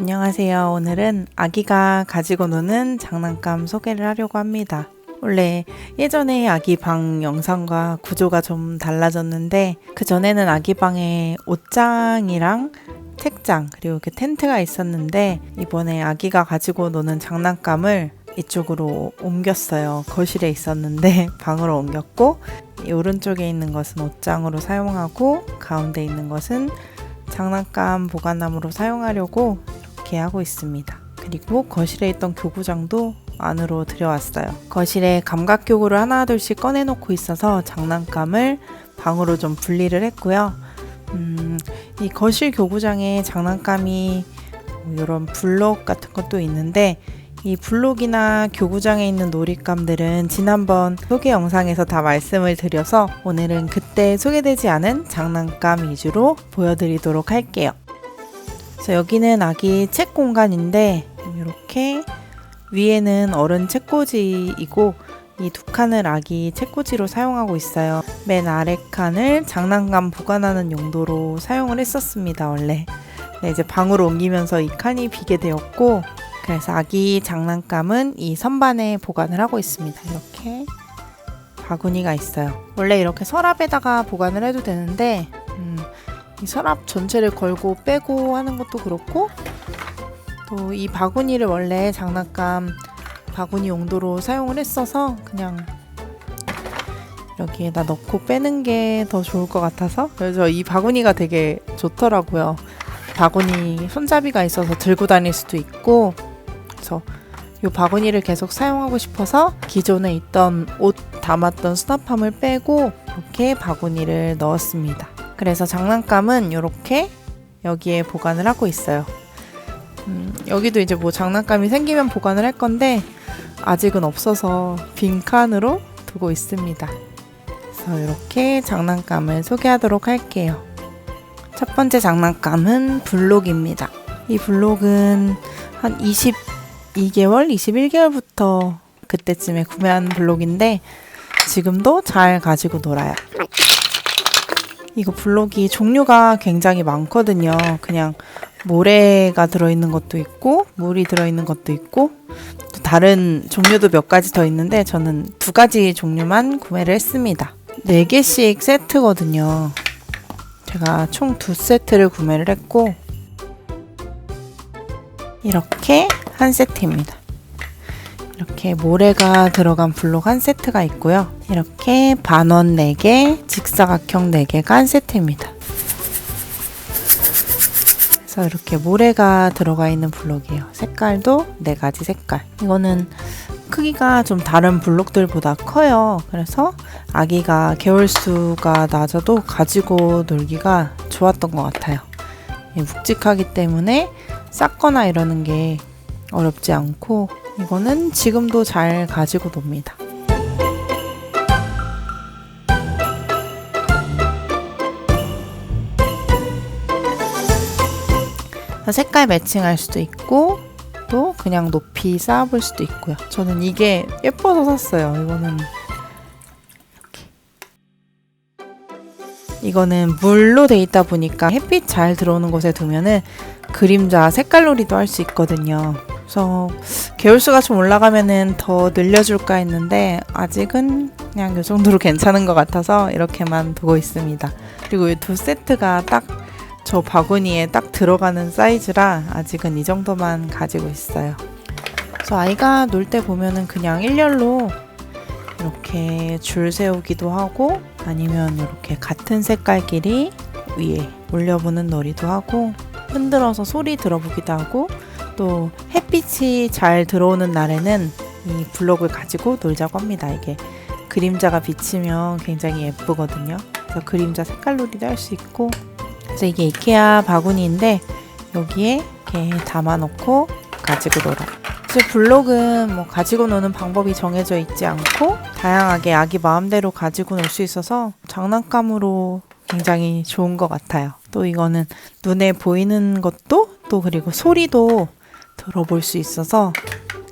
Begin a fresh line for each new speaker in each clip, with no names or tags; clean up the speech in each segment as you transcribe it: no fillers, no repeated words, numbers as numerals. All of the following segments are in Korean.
안녕하세요. 오늘은 아기가 가지고 노는 장난감 소개를 하려고 합니다. 원래 예전에 아기 방 영상과 구조가 좀 달라졌는데 그전에는 아기 방에 옷장이랑 책장 그리고 이렇게 텐트가 있었는데 이번에 아기가 가지고 노는 장난감을 이쪽으로 옮겼어요. 거실에 있었는데 방으로 옮겼고 이 오른쪽에 있는 것은 옷장으로 사용하고 가운데 있는 것은 장난감 보관함으로 사용하려고 이렇게 하고 있습니다. 그리고 거실에 있던 교구장도 안으로 들여왔어요. 거실에 감각교구를 하나둘씩 꺼내놓고 있어서 장난감을 방으로 좀 분리를 했고요. 이 거실 교구장에 장난감이 이런 블록 같은 것도 있는데 이 블록이나 교구장에 있는 놀잇감들은 지난번 소개 영상에서 다 말씀을 드려서 오늘은 그때 소개되지 않은 장난감 위주로 보여드리도록 할게요. 그래서 여기는 아기 책 공간인데 이렇게 위에는 어른 책꽂이이고 이 두 칸을 아기 책꽂이로 사용하고 있어요. 맨 아래 칸을 장난감 보관하는 용도로 사용을 했었습니다. 원래 이제 방으로 옮기면서 이 칸이 비게 되었고 그래서 아기 장난감은 이 선반에 보관을 하고 있습니다. 이렇게 바구니가 있어요. 원래 이렇게 서랍에다가 보관을 해도 되는데 이 서랍 전체를 걸고 빼고 하는 것도 그렇고 또 이 바구니를 원래 장난감 바구니 용도로 사용을 했어서 그냥 여기에다 넣고 빼는 게 더 좋을 것 같아서 그래서 이 바구니가 되게 좋더라고요. 바구니 손잡이가 있어서 들고 다닐 수도 있고 그래서 이 바구니를 계속 사용하고 싶어서 기존에 있던 옷 담았던 수납함을 빼고 이렇게 바구니를 넣었습니다. 그래서 장난감은 이렇게 여기에 보관을 하고 있어요. 여기도 이제 뭐 장난감이 생기면 보관을 할 건데 아직은 없어서 빈 칸으로 두고 있습니다. 그래서 이렇게 장난감을 소개하도록 할게요. 첫 번째 장난감은 블록입니다. 이 블록은 한 22개월, 21개월부터 그때쯤에 구매한 블록인데 지금도 잘 가지고 놀아요. 이거 블록이 종류가 굉장히 많거든요. 그냥 모래가 들어있는 것도 있고 물이 들어있는 것도 있고 다른 종류도 몇 가지 더 있는데 저는 2가지 종류만 구매를 했습니다. 4개씩 세트거든요. 제가 총 2세트를 구매를 했고 이렇게 한 세트입니다. 이렇게 모래가 들어간 블록 한 세트가 있고요. 이렇게 반원 4개, 직사각형 4개가 한 세트입니다. 그래서 이렇게 모래가 들어가 있는 블록이에요. 색깔도 4가지 색깔. 이거는 크기가 좀 다른 블록들보다 커요. 그래서 아기가 개월수가 낮아도 가지고 놀기가 좋았던 것 같아요. 묵직하기 때문에 쌓거나 이러는 게 어렵지 않고 이거는 지금도 잘 가지고 놉니다. 색깔 매칭할 수도 있고 또 그냥 높이 쌓아볼 수도 있고요. 저는 이게 예뻐서 샀어요. 이거는 물로 돼 있다 보니까 햇빛 잘 들어오는 곳에 두면은 그림자 색깔놀이도 할 수 있거든요. 그래서 개월수가 좀 올라가면은 더 늘려줄까 했는데 아직은 그냥 이 정도로 괜찮은 것 같아서 이렇게만 두고 있습니다. 그리고 이 2세트가 딱 저 바구니에 딱 들어가는 사이즈라 아직은 이 정도만 가지고 있어요. 그래서 아이가 놀 때 보면은 그냥 일렬로 이렇게 줄 세우기도 하고 아니면 이렇게 같은 색깔끼리 위에 올려보는 놀이도 하고 흔들어서 소리 들어보기도 하고 또 햇빛이 잘 들어오는 날에는 이 블록을 가지고 놀자고 합니다. 이게 그림자가 비치면 굉장히 예쁘거든요. 그래서 그림자 색깔놀이도 할 수 있고 그래서 이게 이케아 바구니인데 여기에 이렇게 담아놓고 가지고 놀아요. 그래서 블록은 뭐 가지고 노는 방법이 정해져 있지 않고 다양하게 아기 마음대로 가지고 놀 수 있어서 장난감으로 굉장히 좋은 것 같아요. 또 이거는 눈에 보이는 것도 또 그리고 소리도 들어볼 수 있어서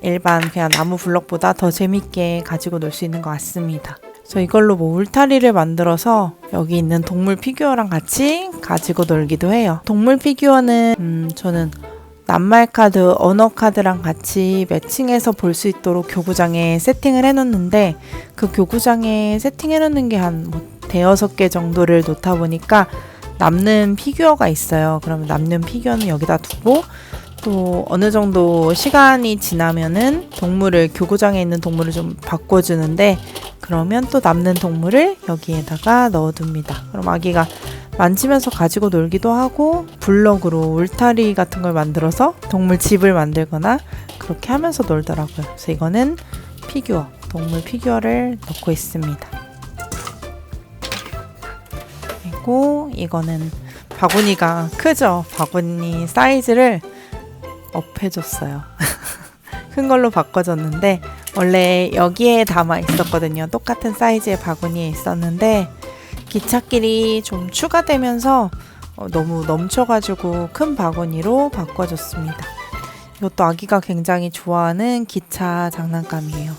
일반 그냥 나무 블록보다 더 재밌게 가지고 놀 수 있는 것 같습니다. 그래서 이걸로 뭐 울타리를 만들어서 여기 있는 동물 피규어랑 같이 가지고 놀기도 해요. 동물 피규어는 저는 낱말 카드, 언어 카드랑 같이 매칭해서 볼 수 있도록 교구장에 세팅을 해놓는데 그 교구장에 세팅해놓는 게 한 대여섯 개 정도를 놓다 보니까 남는 피규어가 있어요. 그러면 남는 피규어는 여기다 두고 또 어느 정도 시간이 지나면은 교구장에 있는 동물을 좀 바꿔주는데 그러면 또 남는 동물을 여기에다가 넣어둡니다. 그럼 아기가 만지면서 가지고 놀기도 하고 블럭으로 울타리 같은 걸 만들어서 동물 집을 만들거나 그렇게 하면서 놀더라고요. 그래서 이거는 동물 피규어를 넣고 있습니다. 그리고 이거는 바구니가 크죠? 바구니 사이즈를 업해줬어요. 큰 걸로 바꿔줬는데 원래 여기에 담아 있었거든요. 똑같은 사이즈의 바구니에 있었는데 기찻길이 좀 추가되면서 너무 넘쳐가지고 큰 바구니로 바꿔줬습니다. 이것도 아기가 굉장히 좋아하는 기차 장난감이에요.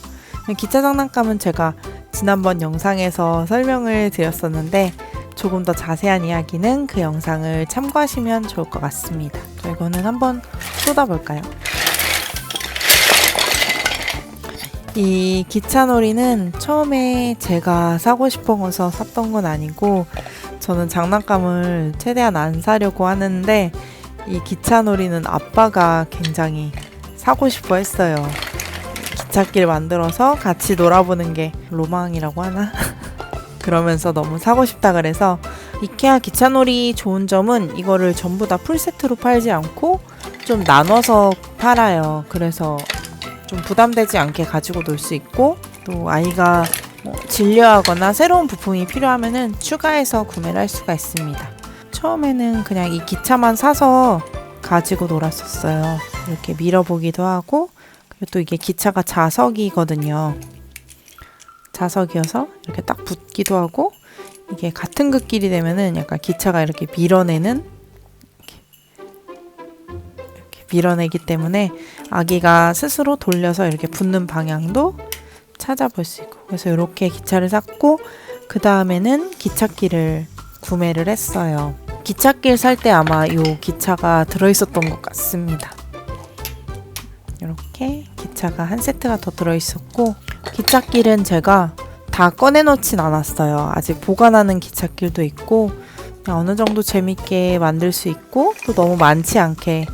기차 장난감은 제가 지난번 영상에서 설명을 드렸었는데 조금 더 자세한 이야기는 그 영상을 참고하시면 좋을 것 같습니다. 이거는 한번 쏟아볼까요? 이 기차놀이는 처음에 제가 사고 싶어서 샀던 건 아니고 저는 장난감을 최대한 안 사려고 하는데 이 기차놀이는 아빠가 굉장히 사고 싶어 했어요. 기찻길 만들어서 같이 놀아보는 게 로망이라고 하나? 그러면서 너무 사고 싶다 그래서 이케아 기차놀이 좋은 점은 이거를 전부 다 풀세트로 팔지 않고 좀 나눠서 팔아요. 그래서 좀 부담되지 않게 가지고 놀 수 있고 또 아이가 진료하거나 새로운 부품이 필요하면은 추가해서 구매를 할 수가 있습니다. 처음에는 그냥 이 기차만 사서 가지고 놀았었어요. 이렇게 밀어보기도 하고 그리고 또 이게 기차가 자석이거든요. 자석이어서 이렇게 딱 붙기도 하고 이게 같은 극길이 되면은 약간 기차가 이렇게 밀어내는 이렇게 밀어내기 때문에 아기가 스스로 돌려서 이렇게 붙는 방향도 찾아볼 수 있고 그래서 이렇게 기차를 샀고 그 다음에는 기찻길을 구매를 했어요. 기찻길 살 때 아마 이 기차가 들어있었던 것 같습니다. 이렇게 기차가 한 세트가 더 들어있었고 기찻길은 제가 다 꺼내놓진 않았어요. 아직 보관하는 기찻길도 있고 그냥 어느 정도 재밌게 만들 수 있고 또 너무 많지 않게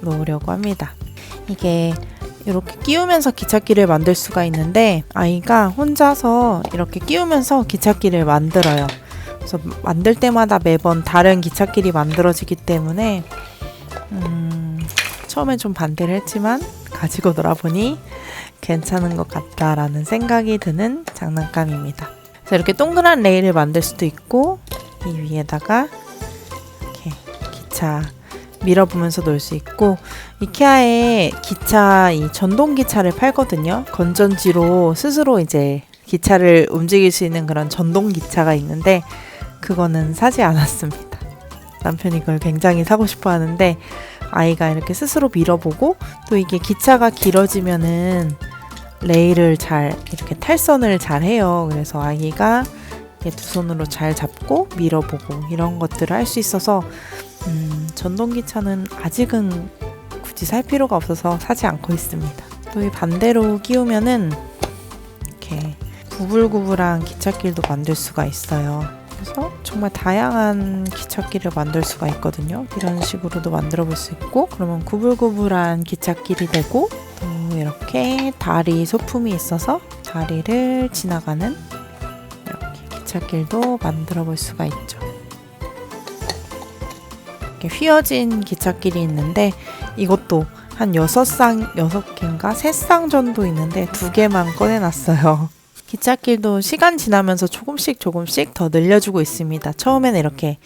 놓으려고 합니다. 이게 이렇게 끼우면서 기찻길을 만들 수가 있는데 아이가 혼자서 이렇게 끼우면서 기찻길을 만들어요. 그래서 만들 때마다 매번 다른 기찻길이 만들어지기 때문에 처음엔 좀 반대를 했지만 가지고 놀아보니 괜찮은 것 같다라는 생각이 드는 장난감입니다. 그래서 이렇게 동그란 레일을 만들 수도 있고 이 위에다가 이렇게 기차 밀어보면서 놀 수 있고 이케아에 기차 이 전동 기차를 팔거든요. 건전지로 스스로 이제 기차를 움직일 수 있는 그런 전동 기차가 있는데 그거는 사지 않았습니다. 남편이 그걸 굉장히 사고 싶어 하는데 아이가 이렇게 스스로 밀어보고 또 이게 기차가 길어지면은 레일을 이렇게 탈선을 잘 해요. 그래서 아이가 이렇게 두 손으로 잘 잡고 밀어보고 이런 것들을 할 수 있어서 전동기차는 아직은 굳이 살 필요가 없어서 사지 않고 있습니다. 또 이 반대로 끼우면은 이렇게 구불구불한 기찻길도 만들 수가 있어요. 그래서 정말 다양한 기찻길을 만들 수가 있거든요. 이런 식으로도 만들어 볼 수 있고 그러면 구불구불한 기찻길이 되고 또 이렇게 다리 소품이 있어서 다리를 지나가는 이렇게 기찻길도 만들어 볼 수가 있죠. 이렇게 휘어진 기찻길이 있는데 이것도 한 6개인가 3쌍 정도 있는데 2개만 꺼내놨어요. 기찻길도 시간 지나면서 조금씩 더 늘려주고 있습니다. 처음에는 이렇게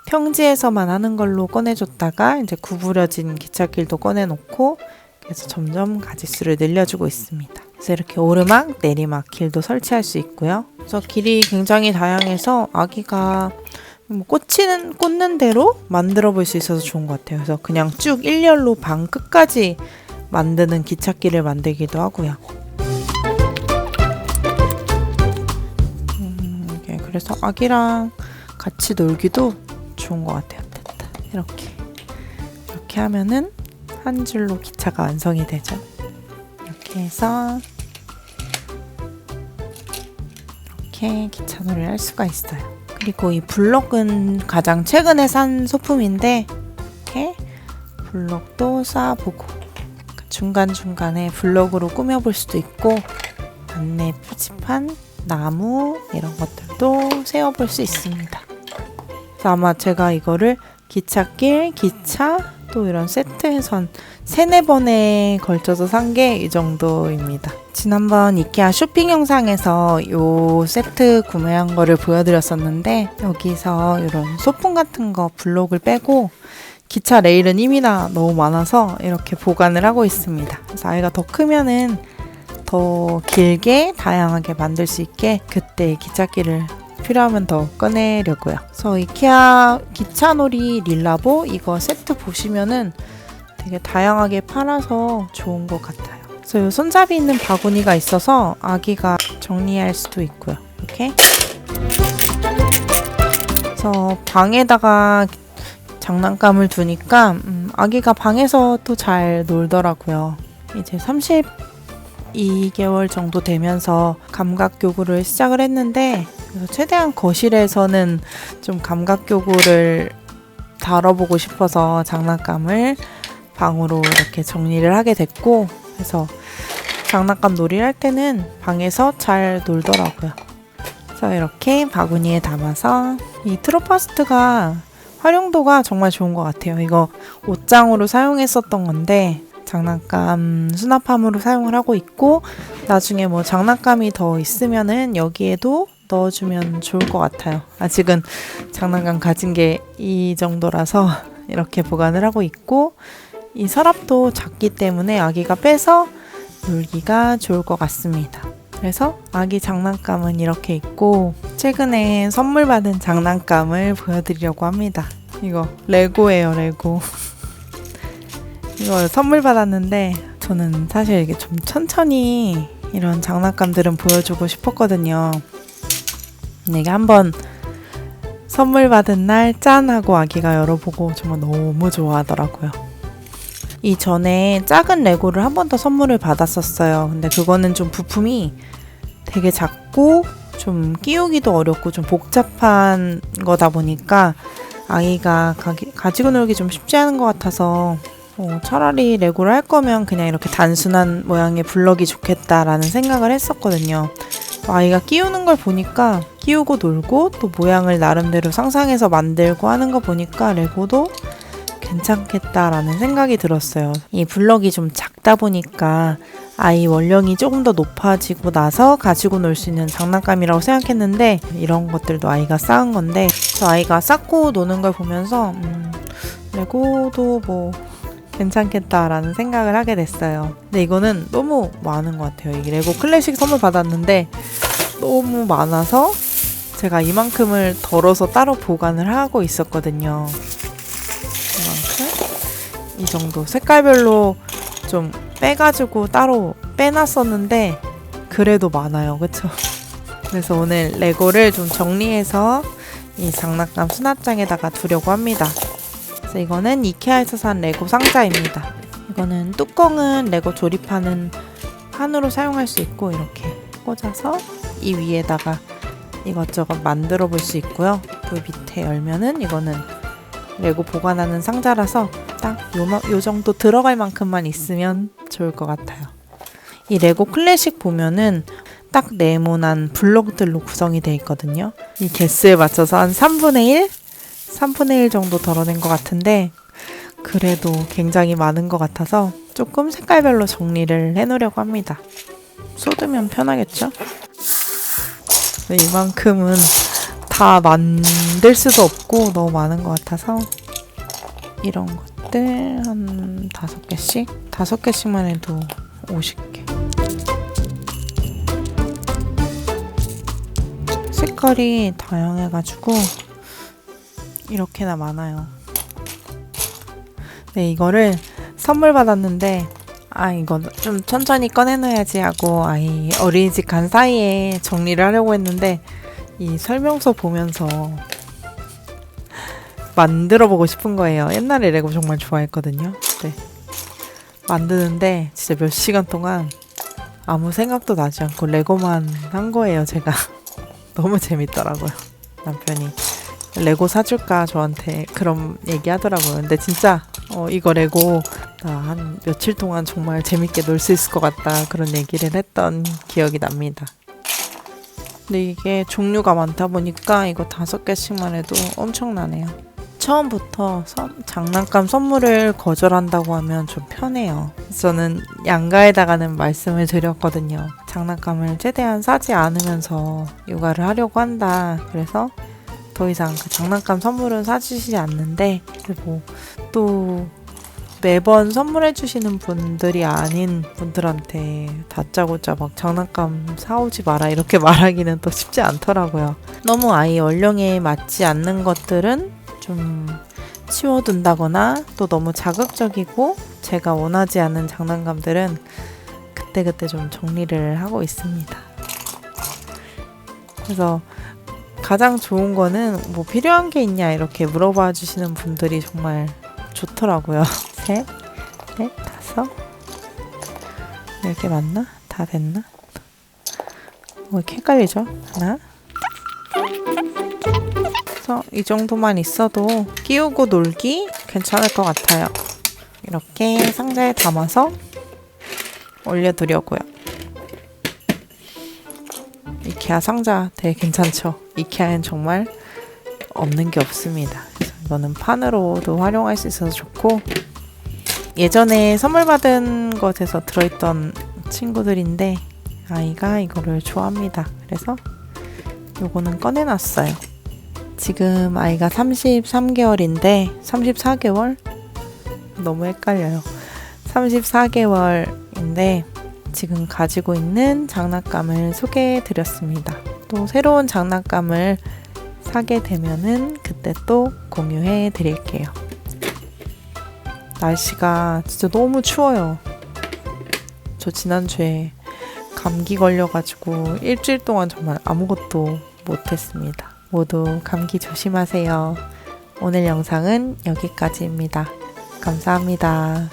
평지에서만 하는 걸로 꺼내줬다가 이제 구부려진 기찻길도 꺼내놓고 그래서 점점 가지수를 늘려주고 있습니다. 그래서 이렇게 오르막, 내리막 길도 설치할 수 있고요. 그래서 길이 굉장히 다양해서 아기가 꽂는 대로 만들어 볼 수 있어서 좋은 것 같아요. 그래서 그냥 쭉 일렬로 방 끝까지 만드는 기찻길을 만들기도 하고요. 그래서 아기랑 같이 놀기도 좋은 것 같아요. 이렇게 이렇게 하면은 한 줄로 기차가 완성이 되죠. 이렇게 해서 이렇게 기차놀이를 할 수가 있어요. 그리고 이 블럭은 가장 최근에 산 소품인데 이렇게 블럭도 쌓아보고 중간중간에 블럭으로 꾸며볼 수도 있고 안내 표지판, 나무 이런 것들도 세워볼 수 있습니다. 그래서 아마 제가 이거를 기찻길, 기차 또 이런 세트에선 3-4번에 걸쳐서 산 게 이 정도입니다. 지난번 이케아 쇼핑 영상에서 이 세트 구매한 거를 보여드렸었는데 여기서 이런 소품 같은 거 블록을 빼고 기차 레일은 이미나 너무 많아서 이렇게 보관을 하고 있습니다. 그래서 아이가 더 크면은 더 길게 다양하게 만들 수 있게 그때 기찻길을 필요하면 더 꺼내려고요. 그래서 이케아 기차놀이 릴라보 이거 세트 보시면은 되게 다양하게 팔아서 좋은 것 같아요. 그래서 이 손잡이 있는 바구니가 있어서 아기가 정리할 수도 있고요. 이렇게. 그래서 방에다가 장난감을 두니까 아기가 방에서 또 잘 놀더라고요. 이제 32개월 정도 되면서 감각교구를 시작을 했는데 그래서 최대한 거실에서는 좀 감각교구를 다뤄보고 싶어서 장난감을 방으로 이렇게 정리를 하게 됐고 그래서 장난감 놀이를 할 때는 방에서 잘 놀더라고요. 그래서 이렇게 바구니에 담아서 이 트루퍼스트가 활용도가 정말 좋은 것 같아요. 이거 옷장으로 사용했었던 건데 장난감 수납함으로 사용을 하고 있고 나중에 뭐 장난감이 더 있으면은 여기에도 넣어주면 좋을 것 같아요. 아직은 장난감 가진 게 이 정도라서 이렇게 보관을 하고 있고 이 서랍도 작기 때문에 아기가 빼서 놀기가 좋을 것 같습니다. 그래서 아기 장난감은 이렇게 있고 최근에 선물 받은 장난감을 보여드리려고 합니다. 이거 레고예요, 레고. 이거 선물 받았는데 저는 사실 이게 좀 천천히 이런 장난감들은 보여주고 싶었거든요. 근데 이게 한번 선물 받은 날 짠 하고 아기가 열어보고 정말 너무 좋아하더라고요. 이전에 작은 레고를 한 번 더 선물을 받았었어요. 근데 그거는 좀 부품이 되게 작고 좀 끼우기도 어렵고 좀 복잡한 거다 보니까 아이가 가지고 놀기 좀 쉽지 않은 것 같아서 차라리 레고를 할 거면 그냥 이렇게 단순한 모양의 블럭이 좋겠다라는 생각을 했었거든요. 아이가 끼우는 걸 보니까 끼우고 놀고 또 모양을 나름대로 상상해서 만들고 하는 거 보니까 레고도 괜찮겠다라는 생각이 들었어요. 이 블럭이 좀 작다 보니까 아이 원령이 조금 더 높아지고 나서 가지고 놀 수 있는 장난감이라고 생각했는데 이런 것들도 아이가 쌓은 건데 저 아이가 쌓고 노는 걸 보면서 레고도 뭐 괜찮겠다라는 생각을 하게 됐어요. 근데 이거는 너무 많은 것 같아요. 이게 레고 클래식 선물 받았는데 너무 많아서 제가 이만큼을 덜어서 따로 보관을 하고 있었거든요. 이 정도 색깔별로 좀 빼가지고 따로 빼놨었는데 그래도 많아요. 그쵸? 그래서 오늘 레고를 좀 정리해서 이 장난감 수납장에다가 두려고 합니다. 그래서 이거는 이케아에서 산 레고 상자입니다. 이거는 뚜껑은 레고 조립하는 판으로 사용할 수 있고 이렇게 꽂아서 이 위에다가 이것저것 만들어 볼 수 있고요. 그 밑에 열면은 이거는 레고 보관하는 상자라서 딱 요 정도 들어갈 만큼만 있으면 좋을 것 같아요. 이 레고 클래식 보면은 딱 네모난 블록들로 구성이 되어 있거든요. 이 개수에 맞춰서 한 3분의 1? 3분의 1 정도 덜어낸 것 같은데 그래도 굉장히 많은 것 같아서 조금 색깔별로 정리를 해놓으려고 합니다. 쏟으면 편하겠죠? 이만큼은 다 만들 수도 없고 너무 많은 것 같아서 이런 것들 한 5개씩? 5개씩만 해도 50개. 색깔이 다양해가지고 이렇게나 많아요. 네, 이거를 선물 받았는데 이거 좀 천천히 꺼내놔야지 하고 아이 어린이집 간 사이에 정리를 하려고 했는데 이 설명서 보면서 만들어보고 싶은 거예요. 옛날에 레고 정말 좋아했거든요. 네. 만드는데 진짜 몇 시간 동안 아무 생각도 나지 않고 레고만 한 거예요, 제가. 너무 재밌더라고요. 남편이 레고 사줄까 저한테 그런 얘기 하더라고요. 근데 진짜 이거 레고 나 한 며칠 동안 정말 재밌게 놀 수 있을 것 같다 그런 얘기를 했던 기억이 납니다. 근데 이게 종류가 많다 보니까 이거 5개씩만 해도 엄청나네요. 처음부터 장난감 선물을 거절한다고 하면 좀 편해요. 저는 양가에다가는 말씀을 드렸거든요. 장난감을 최대한 사지 않으면서 육아를 하려고 한다. 그래서 더 이상 그 장난감 선물은 사주시지 않는데 또 매번 선물해주시는 분들이 아닌 분들한테 다짜고짜 막 장난감 사오지 마라 이렇게 말하기는 또 쉽지 않더라고요. 너무 아이 연령에 맞지 않는 것들은 좀 치워둔다거나 또 너무 자극적이고 제가 원하지 않는 장난감들은 그때그때 좀 정리를 하고 있습니다. 그래서 가장 좋은 거는 뭐 필요한 게 있냐 이렇게 물어봐 주시는 분들이 정말 좋더라고요. 3, 4, 5 10개 맞나? 다 됐나? 뭐 이렇게 헷갈리죠? 하나 그래서 이 정도만 있어도 끼우고 놀기 괜찮을 것 같아요. 이렇게 상자에 담아서 올려두려고요. 이케아 상자 되게 괜찮죠? 이케아엔 정말 없는 게 없습니다. 그래서 이거는 판으로도 활용할 수 있어서 좋고 예전에 선물 받은 것에서 들어있던 친구들인데 아이가 이거를 좋아합니다. 그래서 요거는 꺼내놨어요. 지금 아이가 33개월인데 34개월? 너무 헷갈려요. 34개월인데 지금 가지고 있는 장난감을 소개해드렸습니다. 또 새로운 장난감을 사게 되면은 그때 또 공유해드릴게요. 날씨가 진짜 너무 추워요. 저 지난주에 감기 걸려가지고 일주일 동안 정말 아무것도 못했습니다. 모두 감기 조심하세요. 오늘 영상은 여기까지입니다. 감사합니다.